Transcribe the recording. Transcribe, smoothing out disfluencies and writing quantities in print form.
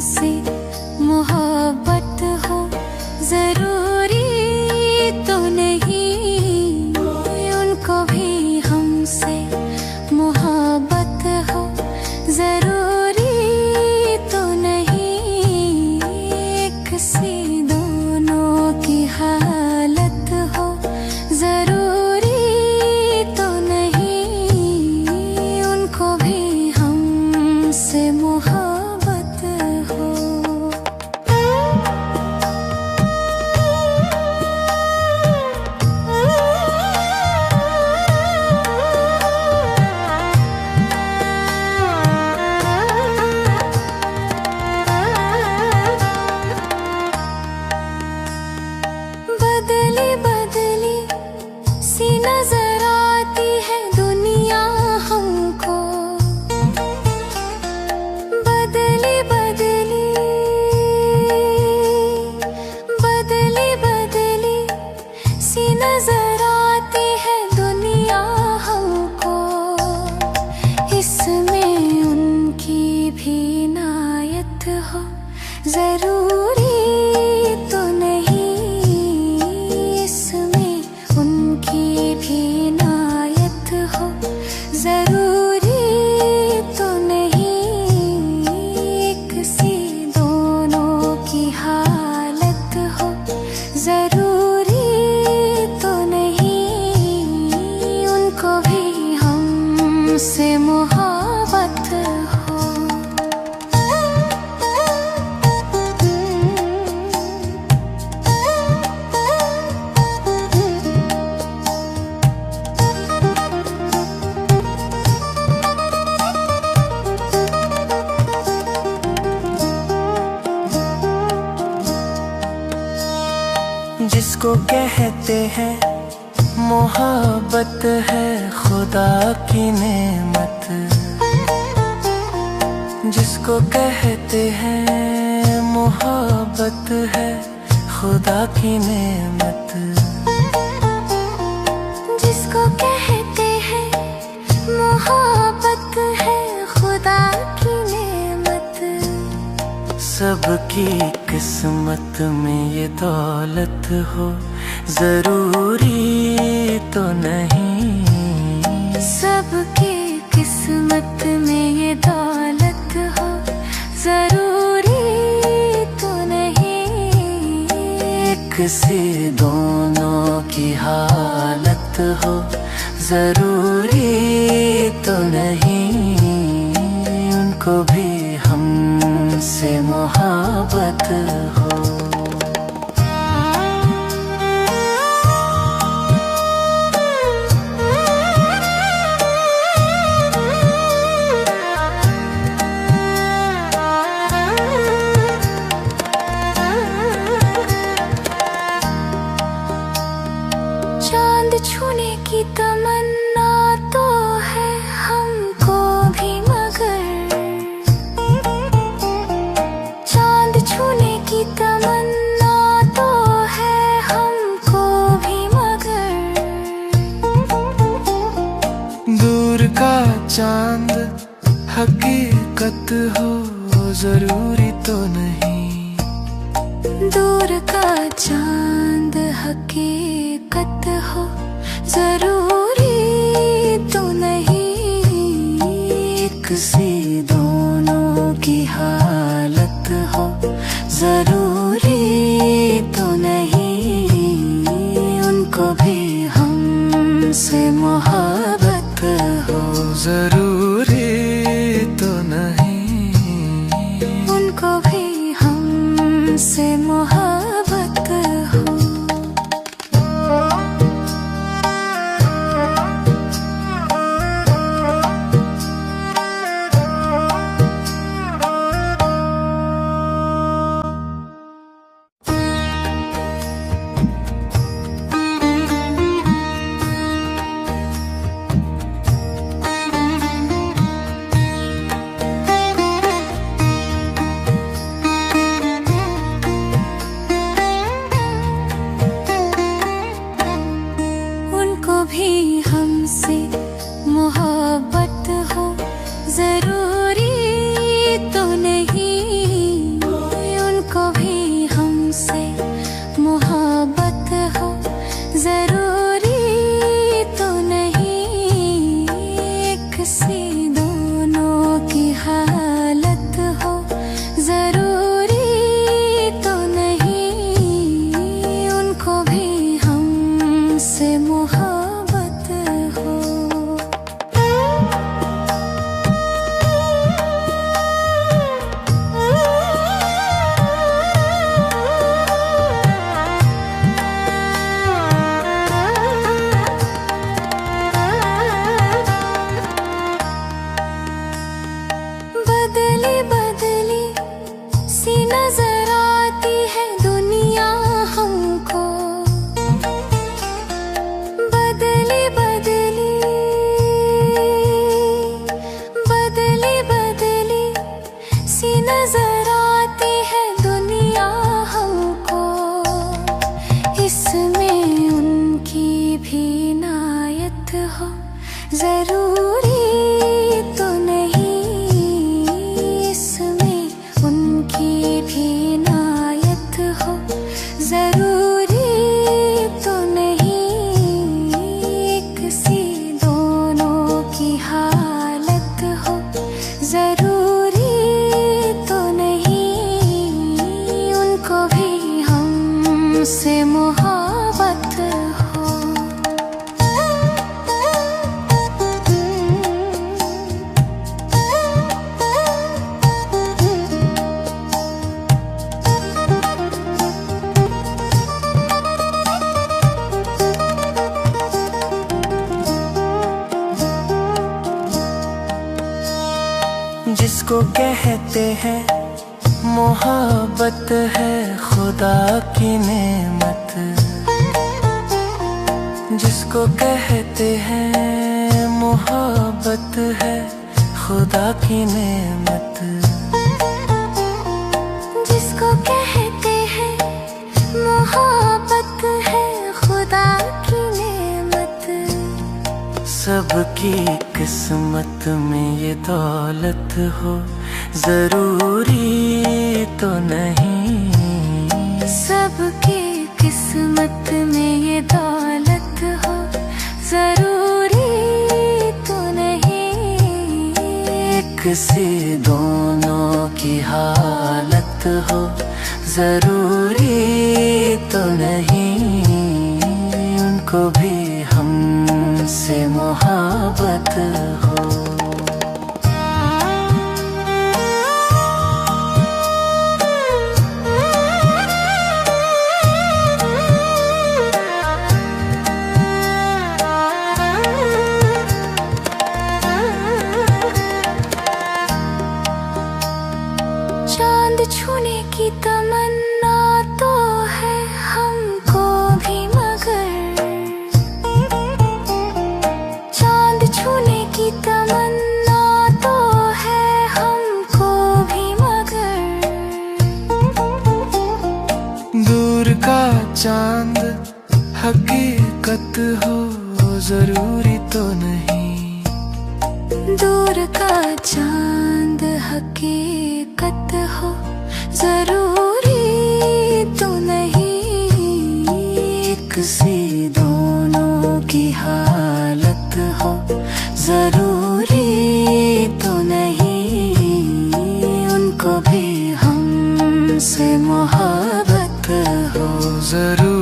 हमसे मोहब्बत हो जरूरी तो नहीं, उनको भी हमसे मोहब्बत हो जरूरी तो नहीं, किसी दोनों की हालत हो जरूरी तो नहीं, उनको भी हमसे मोहब्बत हो। बदली बदली सी नजर आती है दुनिया हमको, बदली बदली बदली बदली सी नजर आती है दुनिया हमको, इसमें उनकी भी नायत हो जरूरी तो नहीं, इसमें उनकी भी नायत हो जरूरी तो नहीं, किसी दोनों की हालत हो जरूरी तो नहीं, उनको भी हमसे मोहब्बत हो। जिसको कहते हैं मोहब्बत है खुदा की नेमत, जिसको कहते हैं मोहब्बत है खुदा की नेमत, जिसको कहते हैं मोहब्बत है खुदा की नेमत, सबकी किस्मत में ये दौलत हो जरूरी तो नहीं, सबकी किस्मत में ये दौलत हो जरूरी तो नहीं, किसी दोनों की हालत हो जरूरी तो नहीं, उनको भी हमसे मोहब्बत हो। चांद छूने की तमन्ना तो है हमको भी, मगर चांद छूने की तमन्ना तो है हमको भी, मगर दूर का चांद हकीकत हो जरूरी तो नहीं, दूर का चांद हकीकत हो जरूरी तो नहीं, किसी दोनों की हालत हो जरूरी तो नहीं, उनको भी हमसे मोहब्बत हो जरूरी तो नहीं, उनको भी हमसे मोहब्बत हो। कहते हैं मोहब्बत है खुदा की नेमत, जिसको कहते हैं मोहब्बत है खुदा की नेमत, जिसको कहते हैं मोहब्बत है खुदा की नेमत। सबकी किस्मत में ये दौलत हो जरूरी तो नहीं, सबकी किस्मत में ये दौलत हो जरूरी तो नहीं, किसी दोनों की हालत हो जरूरी तो नहीं, उनको भी हमसे मोहब्बत हो। चांद छूने की तमन्ना तो है हमको भी, मगर चांद छूने की तमन्ना तो है हमको भी, मगर दूर का चांद हकीकत हो जरूरी तो नहीं, दूर का चांद हकीकत हो जरूरी तो नहीं, किसी दोनों की हालत हो जरूरी तो नहीं, उनको भी हमसे मोहब्बत हो जरूरी।